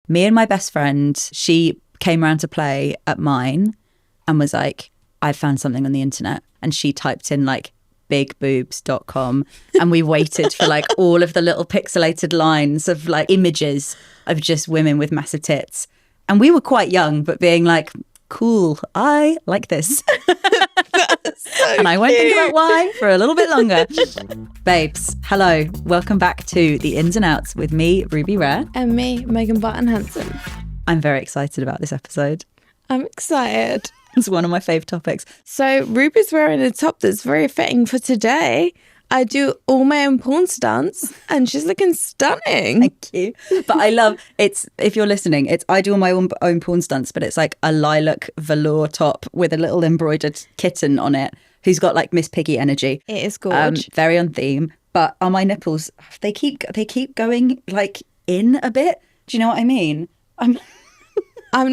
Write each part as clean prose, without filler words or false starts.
Me and my best friend, she came around to play at mine and was like, I found something on the internet. And she typed in like bigboobs.com and we waited for like all of the little pixelated lines of like images of just women with massive tits. And we were quite young, but being like, cool, I like this. And I won't think about why for a little bit longer. Babes, hello. Welcome back to The Ins and Outs with me, Ruby Rare. And me, Megan Barton Hanson. I'm very excited about this episode. I'm excited. It's one of my fave topics. So Ruby's wearing a top that's very fitting for today. I do all my own porn stunts and she's looking stunning. Thank you. But I love it's, if you're listening, I do all my own porn stunts, but it's like a lilac velour top with a little embroidered kitten on it who's got like Miss Piggy energy. It is gorgeous. Very on theme. But on my nipples, they keep going like in a bit. Do you know what I mean? I'm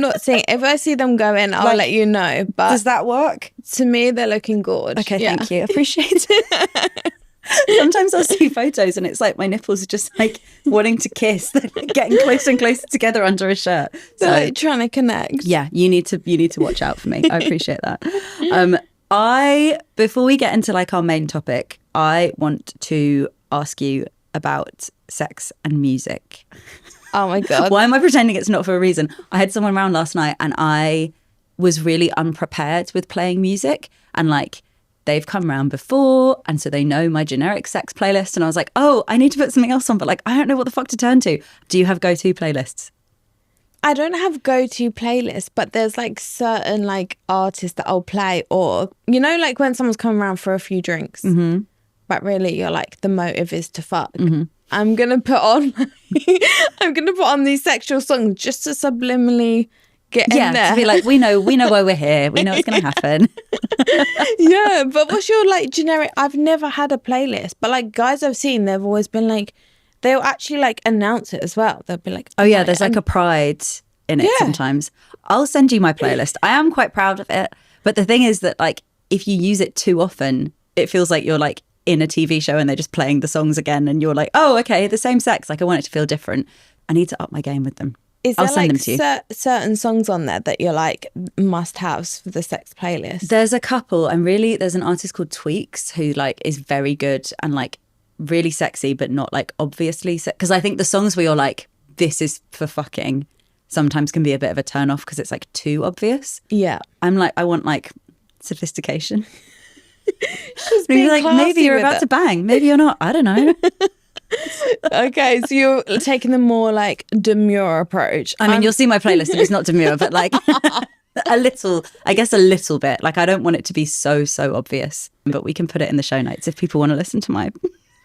not saying if I see them go in, I'll let you know. But does that work? To me, they're looking gorgeous. Okay, thank you. Appreciate it. Sometimes I'll see photos and it's like my nipples are just like wanting to kiss. They're like getting closer and closer together under a shirt. They're like trying to connect. Yeah, you need to watch out for me. I appreciate that. Before we get into like our main topic, I want to ask you about sex and music. Oh my God. Why am I pretending it's not for a reason? I had someone around last night and I was really unprepared with playing music, and like they've come around before and so they know my generic sex playlist, and I was like, oh, I need to put something else on, but like I don't know what the fuck to turn to. Do you have go-to playlists? I don't have go-to playlists, but there's like certain like artists that I'll play, or you know, like when someone's coming around for a few drinks, but really you're like the motive is to fuck. I'm gonna put on these sexual songs just to subliminally get in there. To be like, we know why we're here. We know what's gonna happen. Yeah, but what's your like generic? I've never had a playlist, but like guys I've seen, they've always been like, they'll actually like announce it as well. They'll be like, oh yeah, there's like a pride in it sometimes. I'll send you my playlist. I am quite proud of it. But the thing is that like if you use it too often, it feels like you're like in a TV show and they're just playing the songs again and you're like, oh, okay, the same sex. Like I want it to feel different. I need to up my game with them. I'll send them to you. Certain songs on there that you're like must-haves for the sex playlist? There's a couple, and really there's an artist called Cheex who like is very good and like really sexy, but not like obviously because I think the songs where you're like, this is for fucking, sometimes can be a bit of a turn off because it's like too obvious. Yeah. I'm like, I want like sophistication. She's being like, maybe you're about to bang, maybe you're not, I don't know. Okay, so you're taking the more like demure approach. I mean, you'll see my playlist and it's not demure, but like a little bit. Like I don't want it to be so obvious, but we can put it in the show notes if people want to listen to my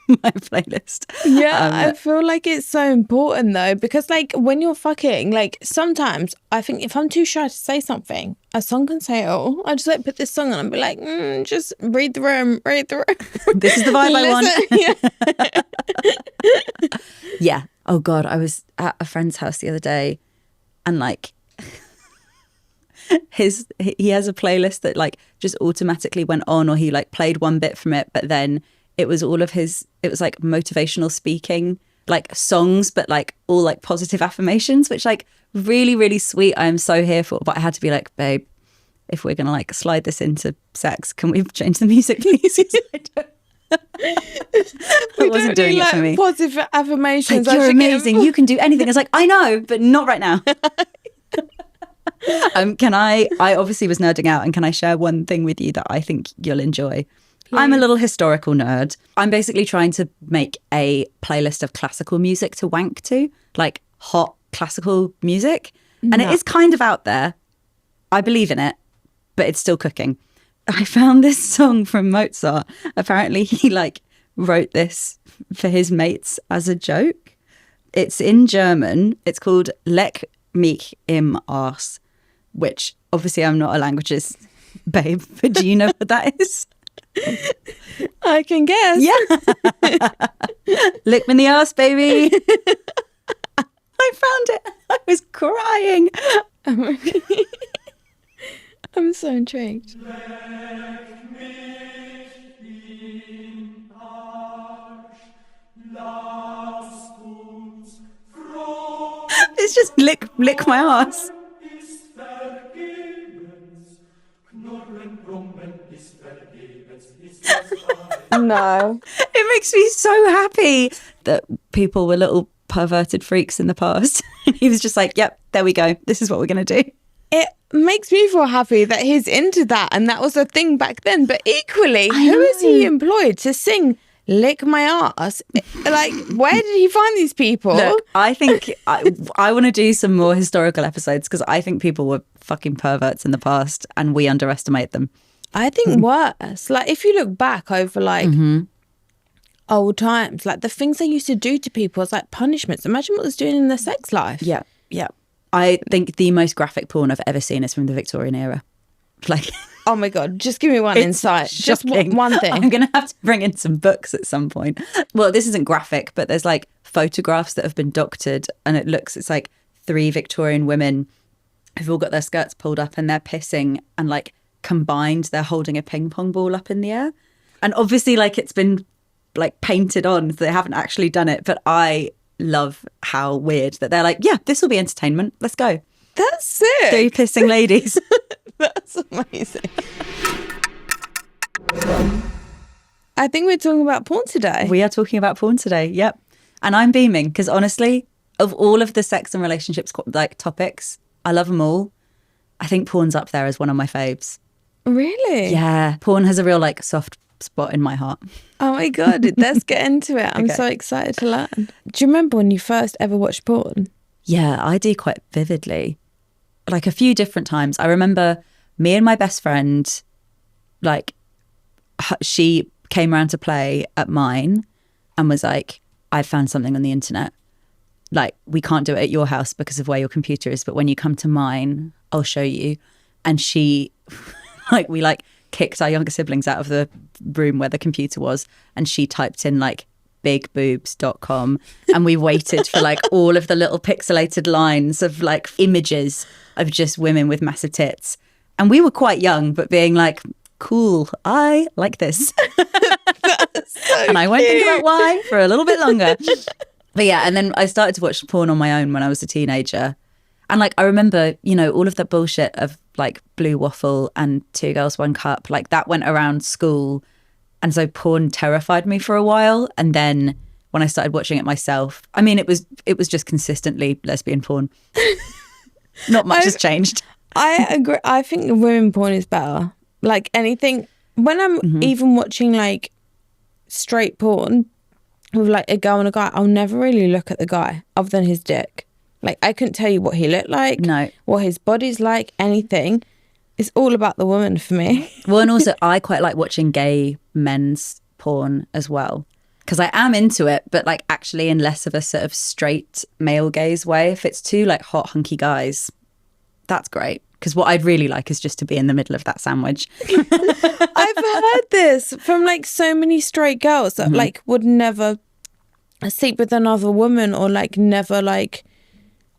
playlist. Yeah, I feel like it's so important though, because like when you're fucking, like sometimes I think if I'm too shy to say something, a song can say it all. I just like put this song on and be like, just read the room. This is the vibe I want. Yeah. Oh God, I was at a friend's house the other day and like he has a playlist that like just automatically went on, or he like played one bit from it, but then it was all of his, it was like motivational speaking, like songs, but like all like positive affirmations, which like really, really sweet. I am so here for, but I had to be like, babe, if we're going to like slide this into sex, can we change the music, please? I wasn't doing it for me. Positive affirmations. Like, you're amazing. You can do anything. It's like, I know, but not right now. I obviously was nerding out, and can I share one thing with you that I think you'll enjoy? Please. I'm a little historical nerd. I'm basically trying to make a playlist of classical music to wank to, like hot classical music. And it is kind of out there. I believe in it, but it's still cooking. I found this song from Mozart. Apparently he like wrote this for his mates as a joke. It's in German. It's called Leck mich im Arsch, which obviously I'm not a languages babe, but do you know what that is? I can guess. Yeah. Lick me in the ass, baby. I found it. I was crying. I'm so intrigued. It's just lick my ass. No. It makes me so happy that people were little perverted freaks in the past. He was just like, yep, there we go. This is what we're going to do. It makes me feel happy that he's into that and that was a thing back then. But equally, who is he employed to sing Lick My Ass? Like, where did he find these people? Look, I think I want to do some more historical episodes because I think people were fucking perverts in the past and we underestimate them. I think worse. Like, if you look back over like old times, like the things they used to do to people was like punishments. Imagine what it was doing in their sex life. Yeah, yeah. I think the most graphic porn I've ever seen is from the Victorian era. Like, oh my God, just give me one insight. Just one thing. I'm going to have to bring in some books at some point. Well, this isn't graphic, but there's like photographs that have been doctored and it's like 3 Victorian women who've all got their skirts pulled up and they're pissing and like combined they're holding a ping pong ball up in the air. And obviously like it's been like painted on, so they haven't actually done it. But I love how weird that they're like, yeah, this will be entertainment. Let's go. That's sick. 3 pissing ladies. That's amazing. I think we're talking about porn today. We are talking about porn today. Yep. And I'm beaming because honestly, of all of the sex and relationships like topics, I love them all. I think porn's up there as one of my faves. Really? Yeah. Porn has a real like soft spot in my heart. Oh my God, let's get into it. I'm so excited to learn. Do you remember when you first ever watched porn? Yeah, I do quite vividly. Like a few different times. I remember me and my best friend, like she came around to play at mine and was like, I found something on the internet. Like, we can't do it at your house because of where your computer is, but when you come to mine, I'll show you. And she, like, we like kicked our younger siblings out of the room where the computer was, and she typed in like bigboobs.com, and we waited for like all of the little pixelated lines of like images of just women with massive tits. And we were quite young, but being like, cool, I like this. And I won't think about why for a little bit longer. But yeah, and then I started to watch porn on my own when I was a teenager. And like, I remember, you know, all of that bullshit of like Blue Waffle and 2 Girls, 1 Cup, like that went around school. And so porn terrified me for a while. And then when I started watching it myself, I mean, it was just consistently lesbian porn. Not much has changed. I agree. I think women porn is better. Like anything, when I'm even watching like straight porn with like a girl and a guy, I'll never really look at the guy other than his dick. Like, I couldn't tell you what he looked like, what his body's like, anything. It's all about the woman for me. Well, and also I quite like watching gay men's porn as well, because I am into it, but like actually in less of a sort of straight male gaze way. If it's 2 like hot hunky guys, that's great. Because what I'd really like is just to be in the middle of that sandwich. I've heard this from like so many straight girls that like would never sleep with another woman or like never like,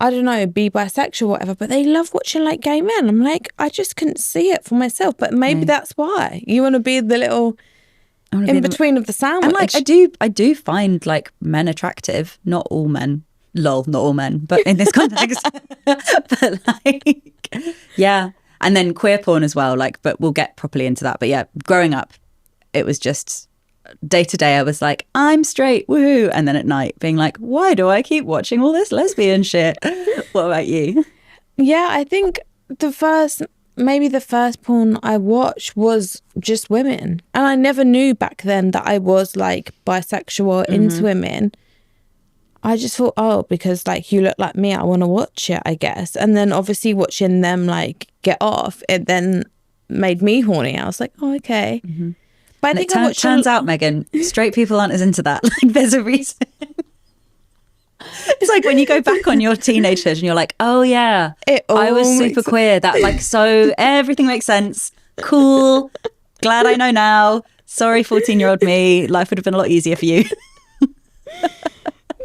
I don't know, be bisexual or whatever, but they love watching like gay men. I'm like, I just couldn't see it for myself, but maybe that's why. You want to be the little in between of the sandwich. And like, I do find like men attractive, not all men. Lol, not all men, but in this context. But like, yeah. And then queer porn as well, like, but we'll get properly into that. But yeah, growing up, it was just day to day, I was like, I'm straight, woohoo. And then at night being like, why do I keep watching all this lesbian shit? What about you? Yeah, I think the first porn I watched was just women. And I never knew back then that I was like bisexual or into women. I just thought, oh, because like you look like me, I want to watch it, I guess. And then obviously watching them like get off, it then made me horny. I was like, oh, okay. But I think turns out, Megan, straight people aren't as into that. Like, there's a reason. It's like when you go back on your teenage stage and you're like, oh yeah, I was super queer. That like, so everything makes sense. Cool. Glad I know now. Sorry, 14-year-old me. Life would have been a lot easier for you.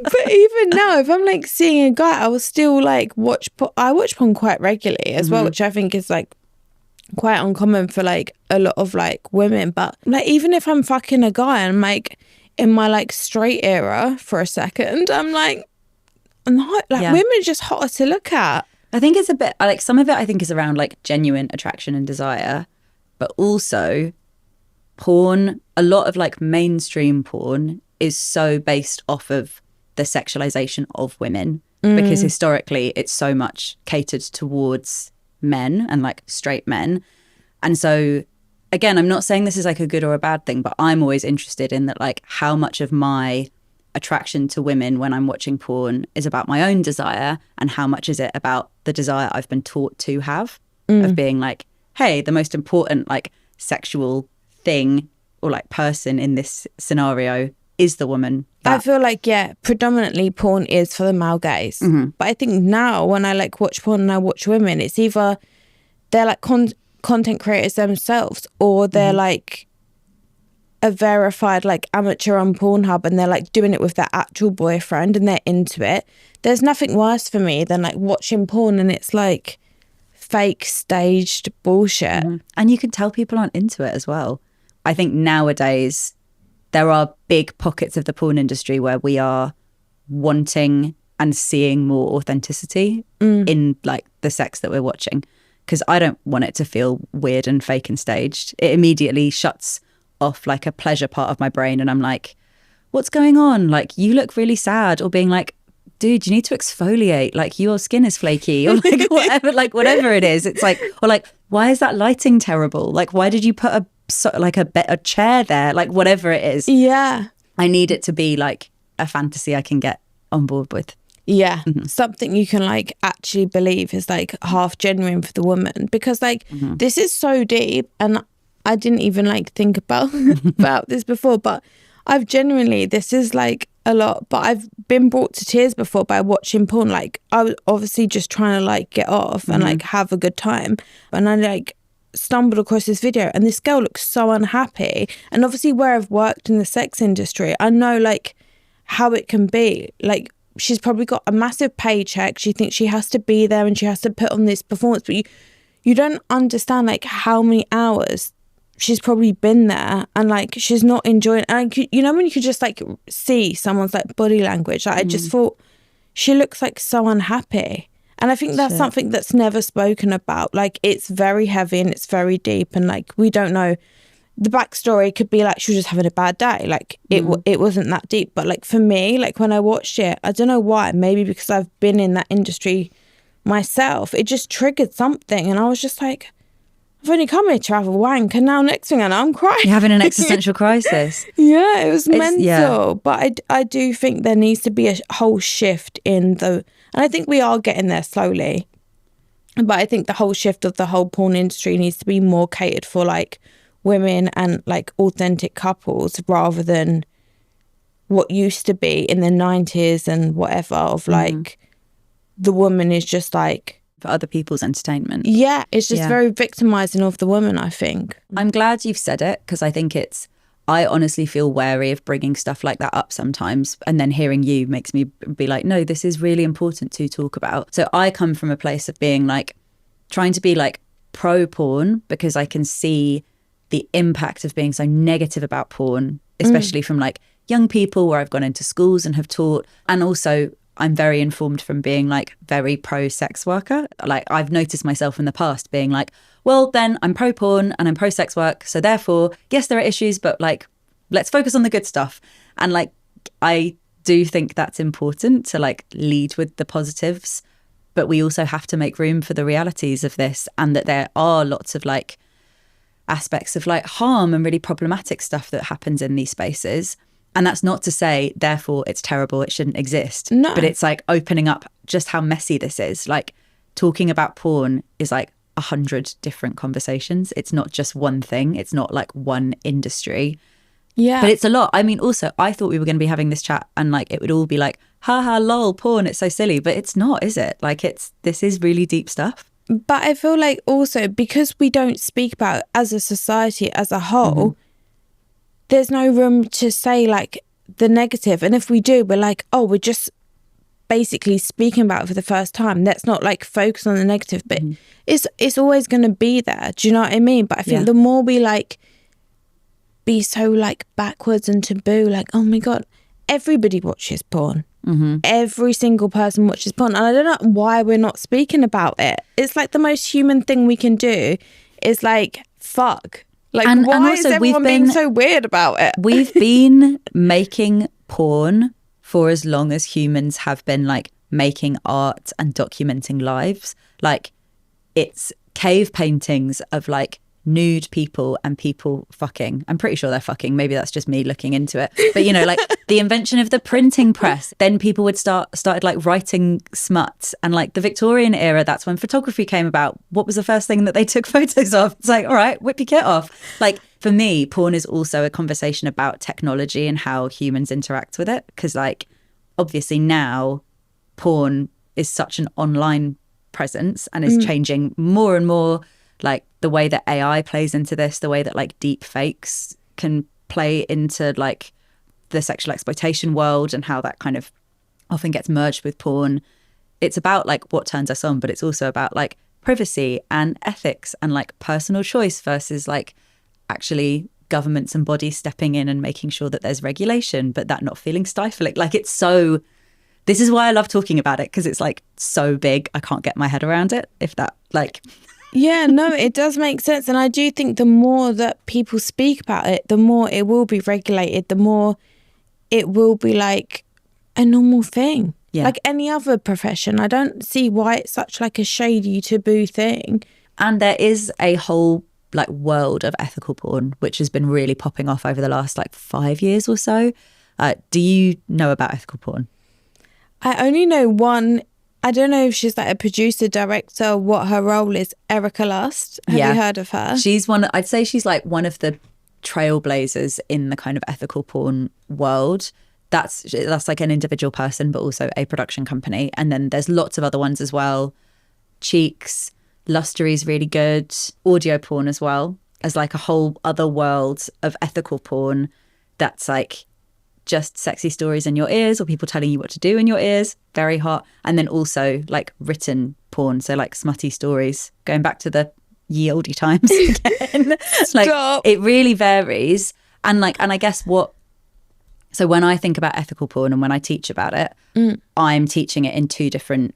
But even now, if I'm like seeing a guy, I will still like I watch porn quite regularly as well, which I think is like quite uncommon for like a lot of like women. But like, even if I'm fucking a guy and I'm like in my like straight era for a second, I'm like, no, like women are just hotter to look at. I think it's a bit like, some of it I think is around like genuine attraction and desire, but also porn, a lot of like mainstream porn is so based off of the sexualization of women, because historically it's so much catered towards men and like straight men. And so again, I'm not saying this is like a good or a bad thing, but I'm always interested in that, like how much of my attraction to women when I'm watching porn is about my own desire, and how much is it about the desire I've been taught to have of being like, hey, the most important like sexual thing or like person in this scenario is the woman. I feel like, yeah, predominantly porn is for the male gaze. But I think now when I like watch porn and I watch women, it's either they're like content creators themselves, or they're like a verified like amateur on PornHub, and they're like doing it with their actual boyfriend and they're into it. There's nothing worse for me than like watching porn and it's like fake staged bullshit. And you can tell people aren't into it as well. I think nowadays there are big pockets of the porn industry where we are wanting and seeing more authenticity in like the sex that we're watching, because I don't want it to feel weird and fake and staged. It immediately shuts off like a pleasure part of my brain, and I'm like, what's going on? Like, you look really sad, or being like, dude, you need to exfoliate, like your skin is flaky, or like whatever it is. It's like, or like, why is that lighting terrible? Like, why did you put a chair there? Like, whatever it is. Yeah. I need it to be like a fantasy I can get on board with. Yeah. Something you can like actually believe is like half genuine for the woman, because like this is so deep, and I didn't even like think about this before, but I've genuinely, this is like a lot, but I've been brought to tears before by watching porn. Like, I was obviously just trying to like get off and like have a good time, and I like stumbled across this video, and this girl looks so unhappy. And obviously where I've worked in the sex industry, I know like how it can be. Like, she's probably got a massive paycheck, she thinks she has to be there and she has to put on this performance, but you don't understand like how many hours she's probably been there, and like she's not enjoying it. And you know, when you could just like see someone's like body language, like, I just thought she looks like so unhappy. And I think that's something that's never spoken about. Like, it's very heavy and it's very deep, and like we don't know the backstory. Could be like she was just having a bad day, like it wasn't that deep. But like for me, like when I watched it, I don't know why, maybe because I've been in that industry myself, it just triggered something, and I was just like, I've only come here to have a wank, and now next thing I know I'm crying. You're having an existential crisis. Yeah, it was mental. Yeah. But I do think there needs to be a whole shift in and I think we are getting there slowly, but I think the whole shift of the whole porn industry needs to be more catered for like women and like authentic couples, rather than what used to be in the 90s and whatever of like the woman is just like for other people's entertainment. Yeah, it's just very victimizing of the woman, I think. I'm glad you've said it, because I think I honestly feel wary of bringing stuff like that up sometimes, and then hearing you makes me be like, no, this is really important to talk about. So I come from a place of being like, trying to be like pro porn, because I can see the impact of being so negative about porn, especially from like young people where I've gone into schools and have taught. And also I'm very informed from being like very pro sex worker. Like, I've noticed myself in the past being like, well, then I'm pro porn and I'm pro sex work, so therefore, yes, there are issues, but like, let's focus on the good stuff. And like, I do think that's important to like lead with the positives, but we also have to make room for the realities of this, and that there are lots of like aspects of like harm and really problematic stuff that happens in these spaces. And that's not to say, therefore, it's terrible, it shouldn't exist. No. But it's like opening up just how messy this is. Like, talking about porn is like 100 different conversations. It's not just one thing. It's not like one industry. Yeah. But it's a lot. I mean, also, I thought we were going to be having this chat and like it would all be like, haha, lol, porn, it's so silly. But it's not, is it? Like, this is really deep stuff. But I feel like also because we don't speak about it as a society as a whole, there's no room to say like the negative. And if we do, we're like, oh, we're just basically speaking about it for the first time. Let's not like focus on the negative, but it's always going to be there. Do you know what I mean? But I think the more we like be so like backwards and taboo, like, oh my God, everybody watches porn. Every single person watches porn. And I don't know why we're not speaking about it. It's like the most human thing we can do is like, fuck. Like, why is everyone being so weird about it? We've been making porn for as long as humans have been like making art and documenting lives. Like, it's cave paintings of like nude people and people fucking. I'm pretty sure they're fucking. Maybe that's just me looking into it. But, you know, like the invention of the printing press, then people would started like writing smut. And like the Victorian era, that's when photography came about. What was the first thing that they took photos of? It's like, all right, whip your kit off. Like, for me, porn is also a conversation about technology and how humans interact with it. Because like, obviously now porn is such an online presence and is changing more and more. Like the way that AI plays into this, the way that like deep fakes can play into like the sexual exploitation world and how that kind of often gets merged with porn. It's about like what turns us on, but it's also about like privacy and ethics and like personal choice versus like actually governments and bodies stepping in and making sure that there's regulation, but that not feeling stifling. Like it's so, this is why I love talking about it, because it's like so big. I can't get my head around it. If that like... Yeah, no, it does make sense. And I do think the more that people speak about it, the more it will be regulated, the more it will be like a normal thing. Yeah. Like any other profession. I don't see why it's such like a shady taboo thing. And there is a whole like world of ethical porn, which has been really popping off over the last like 5 years or so. Do you know about ethical porn? I only know one. I don't know if she's like a producer, director, what her role is. Erika Lust. Have you heard of her? She's one, I'd say she's like one of the trailblazers in the kind of ethical porn world. That's like an individual person, but also a production company. And then there's lots of other ones as well. Cheex, Lustery is really good. Audio porn as well, as like a whole other world of ethical porn that's like just sexy stories in your ears or people telling you what to do in your ears. Very hot. And then also like written porn. So like smutty stories, going back to the ye olde times again. Like it really varies. And like, and I guess so when I think about ethical porn and when I teach about it, I'm teaching it in two different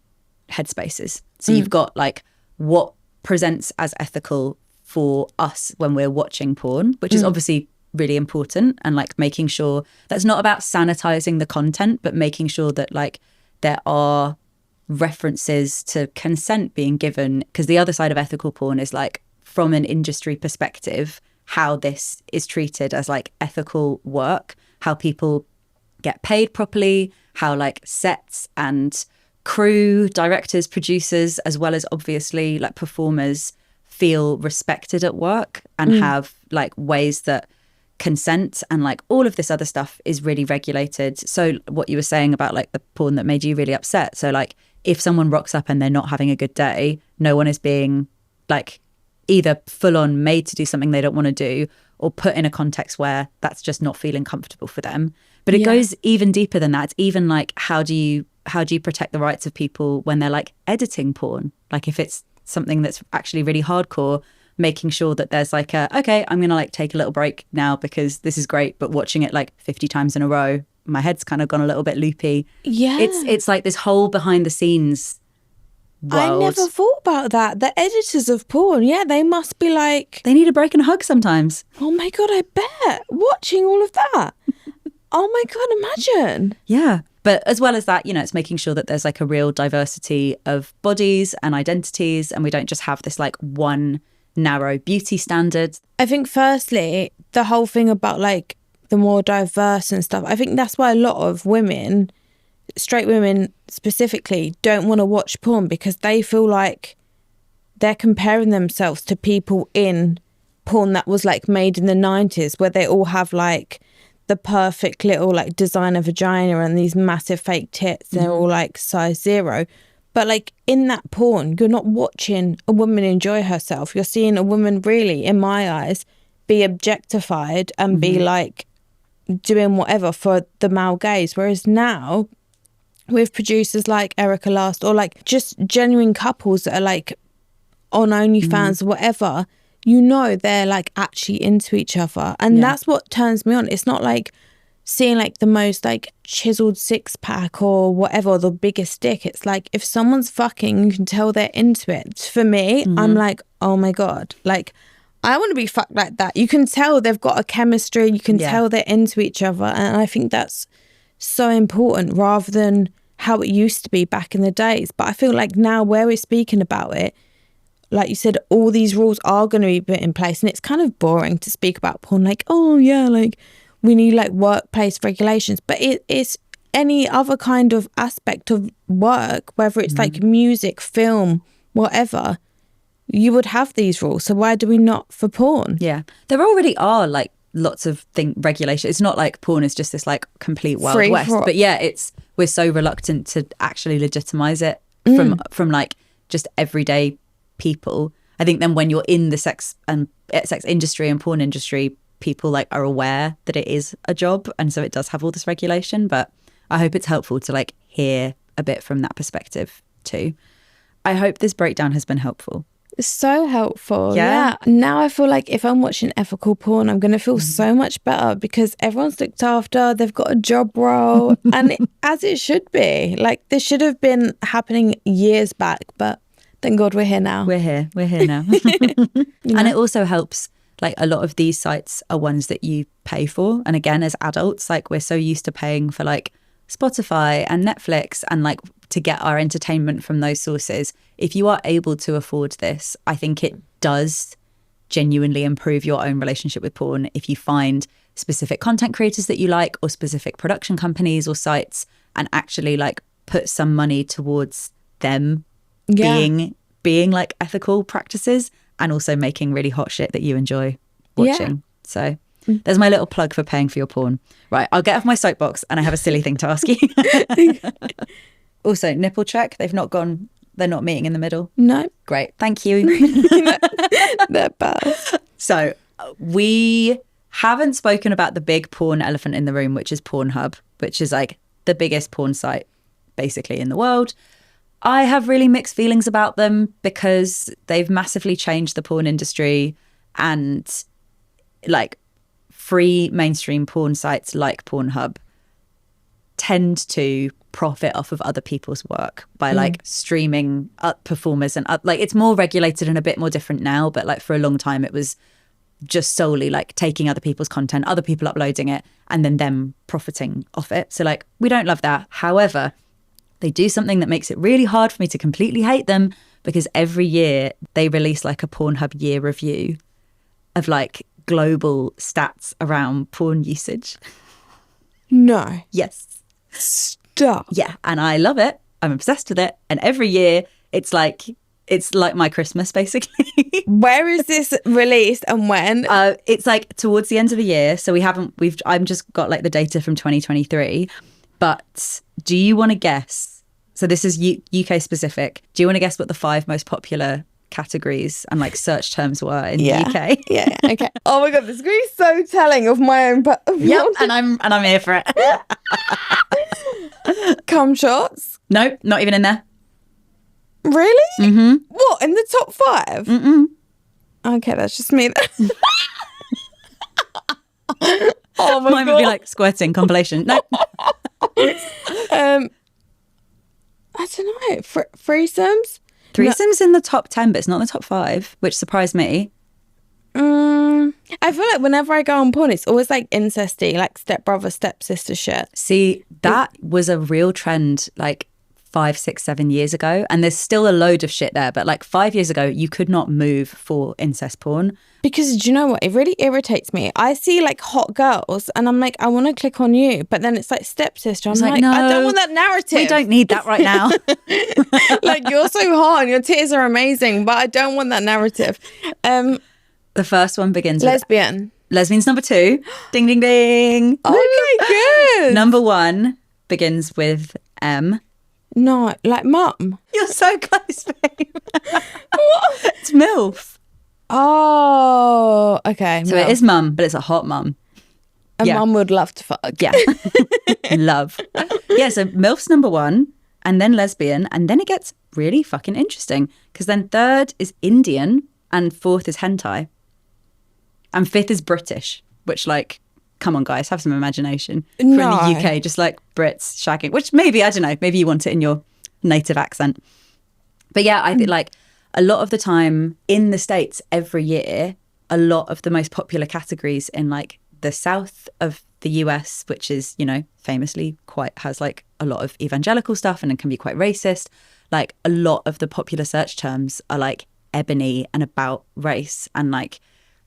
headspaces. So you've got like what presents as ethical for us when we're watching porn, which is obviously really important, and like making sure that's not about sanitizing the content, but making sure that like there are references to consent being given, because the other side of ethical porn is like from an industry perspective how this is treated as like ethical work, how people get paid properly, how like sets and crew, directors, producers, as well as obviously like performers feel respected at work and have like ways that consent and like all of this other stuff is really regulated. So what you were saying about like the porn that made you really upset, so like if someone rocks up and they're not having a good day, no one is being like either full on made to do something they don't want to do or put in a context where that's just not feeling comfortable for them. But it goes even deeper than that. It's even like how do you protect the rights of people when they're like editing porn? Like if it's something that's actually really hardcore, making sure that there's like okay, I'm gonna like take a little break now because this is great, but watching it like 50 times in a row, my head's kind of gone a little bit loopy. Yeah, it's like this whole behind the scenes world. I never thought about that. The editors of porn, they must be like, they need a break and a hug sometimes. Oh my god, I bet, watching all of that. Oh my god, imagine. Yeah. But as well as that, you know, it's making sure that there's like a real diversity of bodies and identities, and we don't just have this like one narrow beauty standard. I think firstly, the whole thing about like the more diverse and stuff, I think that's why a lot of women, straight women specifically, don't want to watch porn, because they feel like they're comparing themselves to people in porn that was like made in the 90s, where they all have like the perfect little like designer vagina and these massive fake tits. They're all like size 0. But like in that porn, you're not watching a woman enjoy herself. You're seeing a woman really, in my eyes, be objectified and be like doing whatever for the male gaze. Whereas now, with producers like Erika Lust, or like just genuine couples that are like on OnlyFans or whatever, you know they're like actually into each other. And that's what turns me on. It's not like seeing like the most like chiseled six pack or whatever, or the biggest dick. It's like if someone's fucking, you can tell they're into it. For me, I'm like, oh my God, like I want to be fucked like that. You can tell they've got a chemistry, you can tell they're into each other. And I think that's so important rather than how it used to be back in the days. But I feel like now where we're speaking about it, like you said, all these rules are going to be put in place, and it's kind of boring to speak about porn like, oh yeah, like we need like workplace regulations, but it's any other kind of aspect of work, whether it's like music, film, whatever, you would have these rules. So why do we not for porn? Yeah, there already are like lots of regulations. It's not like porn is just this like complete wild west, but yeah, we're so reluctant to actually legitimize it from like just everyday people. I think then when you're in the sex industry and porn industry, people like are aware that it is a job, and so it does have all this regulation. But I hope it's helpful to like hear a bit from that perspective too. I hope this breakdown has been helpful. It's so helpful. Yeah. Now I feel like if I'm watching ethical porn, I'm going to feel so much better because everyone's looked after, they've got a job role, and as it should be. Like this should have been happening years back, but thank God we're here now. We're here now. And it also helps, like a lot of these sites are ones that you pay for. And again, as adults, like we're so used to paying for like Spotify and Netflix and like to get our entertainment from those sources. If you are able to afford this, I think it does genuinely improve your own relationship with porn if you find specific content creators that you like or specific production companies or sites and actually like put some money towards them being like ethical practices and also making really hot shit that you enjoy watching. So there's my little plug for paying for your porn. Right, I'll get off my soapbox and I have a silly thing to ask you. Also, nipple check. They're not meeting in the middle. No. Great, thank you. They're bad. So we haven't spoken about the big porn elephant in the room, which is PornHub, which is like the biggest porn site basically in the world. I have really mixed feelings about them because they've massively changed the porn industry, and like free mainstream porn sites like PornHub tend to profit off of other people's work by like streaming up performers and like it's more regulated and a bit more different now, but like for a long time it was just solely like taking other people's content, other people uploading it and then them profiting off it. So like we don't love that. However, they do something that makes it really hard for me to completely hate them, because every year they release like a PornHub year review of like global stats around porn usage. No. Yes. Stop. Yeah. And I love it. I'm obsessed with it. And every year it's like my Christmas, basically. Where is this released and when? It's like towards the end of the year. So I've just got like the data from 2023. But do you want to guess? So this is UK specific. Do you want to guess what the 5 most popular categories and like search terms were in the UK? Yeah. Okay. Oh my God, this is going to be so telling of my own. Yep. And I'm here for it. Cum shots? No, not even in there. Really? Mm-hmm. What, in the top 5? Mm-mm. Okay, that's just me then. Oh my Mine God. would be like squirting compilation. No. I don't know. Threesomes? Threesomes in the top 10, but it's not in the top 5, which surprised me. I feel like whenever I go on porn, it's always like incesty, like stepbrother, stepsister shit. See, that was a real trend like 5, 6, 7 years ago. And there's still a load of shit there. But like 5 years ago, you could not move for incest porn. Because do you know what? It really irritates me. I see like hot girls and I'm like, I want to click on you. But then it's like stepsister. I'm like, no, I don't want that narrative. We don't need that right now. Like, you're so hot and your titties are amazing, but I don't want that narrative. The first one begins lesbian. with... Lesbian's number 2. Ding, ding, ding. Okay, good. Number 1 begins with M. No, like mum. You're so close, babe. What? It's MILF. Oh, okay. So it is mum, but it's a hot mum. A mum would love to fuck. Yeah. Love. Yeah, so MILF's number 1, and then lesbian, and then it gets really fucking interesting, because then 3rd is Indian, and 4th is hentai. And 5th is British, which like come on, guys, have some imagination. If we're in the UK, just like Brits shagging, which maybe, I don't know, maybe you want it in your native accent. But yeah, I think like a lot of the time in the States every year, a lot of the most popular categories in like the south of the US, which is, you know, famously has like a lot of evangelical stuff and it can be quite racist. Like a lot of the popular search terms are like ebony and about race. And like,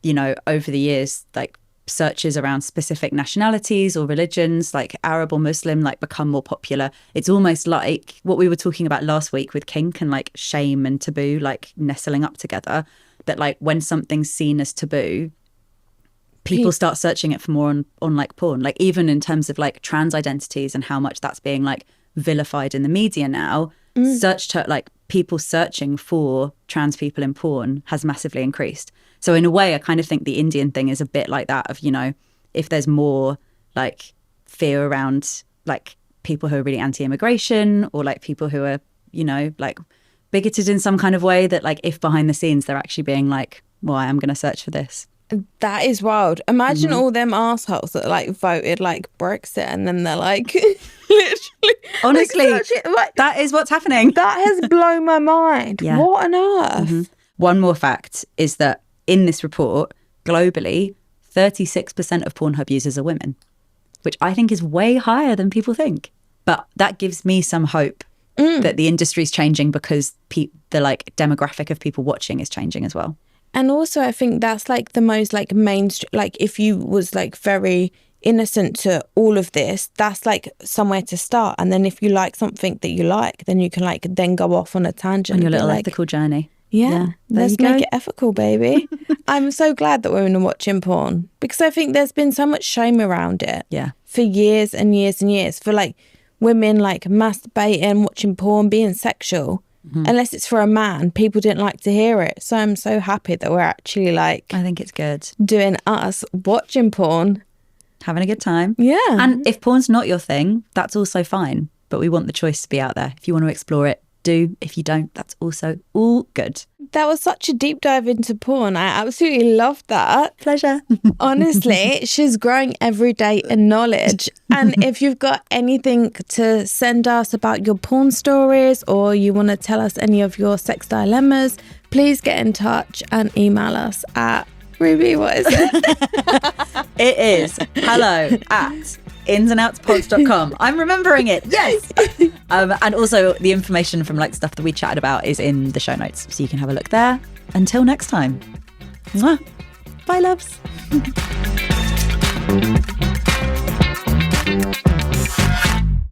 you know, over the years, like searches around specific nationalities or religions like Arab or Muslim like become more popular. It's almost like what we were talking about last week with kink and like shame and taboo like nestling up together, that like when something's seen as taboo, people start searching it for more on like porn. Like even in terms of like trans identities and how much that's being like vilified in the media now, like people searching for trans people in porn has massively increased. So in a way, I kind of think the Indian thing is a bit like that of, you know, if there's more like fear around like people who are really anti-immigration or like people who are, you know, like bigoted in some kind of way, that like if behind the scenes they're actually being like, well, I am going to search for this. That is wild. Imagine all them assholes that like voted like Brexit and then they're like literally honestly like, that is what's happening. That has blown my mind. Yeah. What on earth? One more fact is that in this report, globally, 36% of PornHub users are women, which I think is way higher than people think. But that gives me some hope that the industry's changing because the like demographic of people watching is changing as well. And also, I think that's like the most like mainstream, like if you was like very innocent to all of this, that's like somewhere to start. And then if you like something that you like, then you can like then go off on a tangent. On your little ethical journey. Yeah, let's make it ethical, baby. I'm so glad that women are watching porn because I think there's been so much shame around it. Yeah. For years and years and years, for like women like masturbating, watching porn, being sexual. Unless it's for a man, people didn't like to hear it. So I'm so happy that we're actually like, I think it's good doing us, watching porn, having a good time. Yeah. And if porn's not your thing, that's also fine. But we want the choice to be out there. If you want to explore it, do. If you don't, that's also all good. That was such a deep dive into porn. I absolutely loved that. Pleasure. Honestly, she's growing every day in knowledge. And if you've got anything to send us about your porn stories or you want to tell us any of your sex dilemmas, please get in touch and email us at Ruby, what is it? It is hello@insandoutspods.com. I'm remembering it. Yes. And also the information from like stuff that we chatted about is in the show notes, so you can have a look there. Until next time. Mwah. Bye, loves.